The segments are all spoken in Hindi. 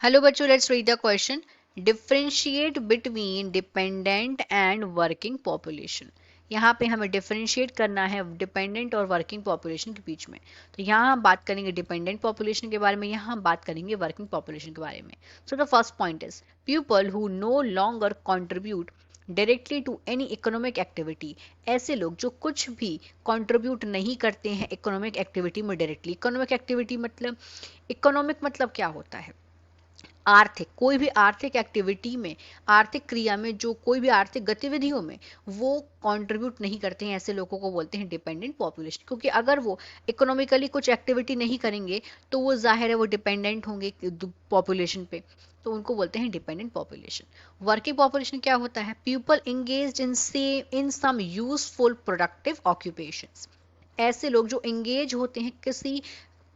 हेलो बच्चों, let's read the question. Differentiate between dependent and working population. यहाँ पे हमें डिफरेंशिएट करना है डिपेंडेंट और वर्किंग पॉपुलेशन के बीच में. तो यहाँ हम बात करेंगे डिपेंडेंट पॉपुलेशन के बारे में, यहाँ हम बात करेंगे वर्किंग पॉपुलेशन के बारे में. So the first point is people who no longer contribute directly to any economic activity. ऐसे लोग जो कुछ भी कंट्रीब्यूट नहीं करते हैं इकोनॉमिक एक्टिविटी में डायरेक्टली. इकोनॉमिक एक्टिविटी मतलब, इकोनॉमिक मतलब क्या होता है? आर्थिक, कोई भी आर्थिक एक्टिविटी में, आर्थिक क्रिया में, जो कोई भी आर्थिक गतिविधियों में वो कंट्रीब्यूट नहीं करते हैं, ऐसे लोगों को बोलते हैं डिपेंडेंट पॉपुलेशन. क्योंकि अगर वो इकोनॉमिकली कुछ एक्टिविटी नहीं करेंगे तो वो जाहिर है वो डिपेंडेंट होंगे पॉपुलेशन पे, तो उनको बोलते हैं डिपेंडेंट पॉपुलेशन. वर्किंग पॉपुलेशन क्या होता है? People engage in some useful productive occupations. ऐसे लोग जो एंगेज होते हैं किसी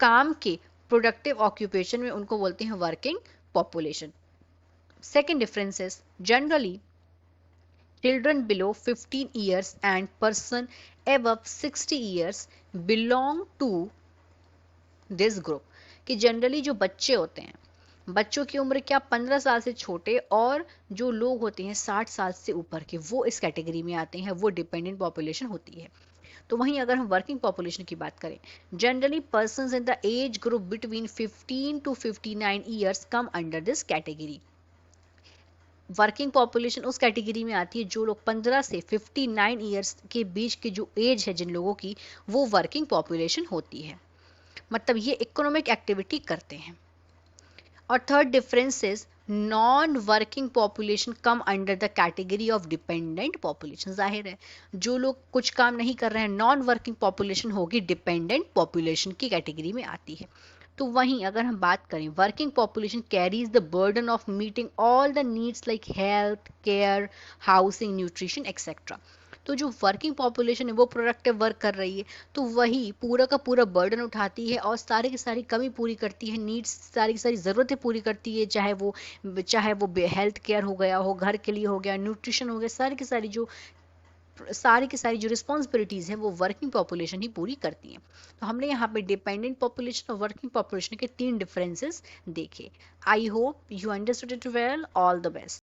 काम के प्रोडक्टिव ऑक्यूपेशन में, उनको बोलते हैं working population. Second difference is generally children below 15 years and person above 60 years belong to this group. कि जनरली जो बच्चे होते हैं, बच्चों की उम्र क्या 15 साल से छोटे, और जो लोग होते हैं 60 साल से ऊपर के, वो इस कैटेगरी में आते हैं, वो डिपेंडेंट पॉपुलेशन होती है. तो वहीं अगर हम वर्किंग पॉपुलेशन की बात करें, generally persons in the age group between 15 to 59 years come under this category. Working population उस कैटेगरी में आती है जो लोग 15 से 59 ईयर्स के बीच की जो एज है जिन लोगों की, वो वर्किंग पॉपुलेशन होती है. मतलब ये इकोनॉमिक एक्टिविटी करते हैं. और third difference is non working population come under the category of dependent population. जाहिर है जो लोग कुछ काम नहीं कर रहे हैं, नॉन वर्किंग पॉपुलेशन होगी, डिपेंडेंट पॉपुलेशन की कैटेगरी में आती है. तो वहीं अगर हम बात करें, working population carries the burden of meeting all the needs like health care, housing, nutrition etcetera. तो जो वर्किंग पॉपुलेशन है वो प्रोडक्टिव वर्क कर रही है, तो वही पूरा का पूरा बर्डन उठाती है और सारी की सारी कमी पूरी करती है, नीड्स, सारी की सारी ज़रूरतें पूरी करती है, चाहे वो हेल्थ केयर हो गया हो, घर के लिए हो गया, न्यूट्रिशन हो गया, सारी की सारी जो रिस्पॉन्सिबिलिटीज़ हैं वो वर्किंग पॉपुलेशन ही पूरी करती हैं. तो हमने यहाँ पे डिपेंडेंट पॉपुलेशन और वर्किंग पॉपुलेशन के 3 डिफरेंसेस देखे. I hope you understood it well. All the best.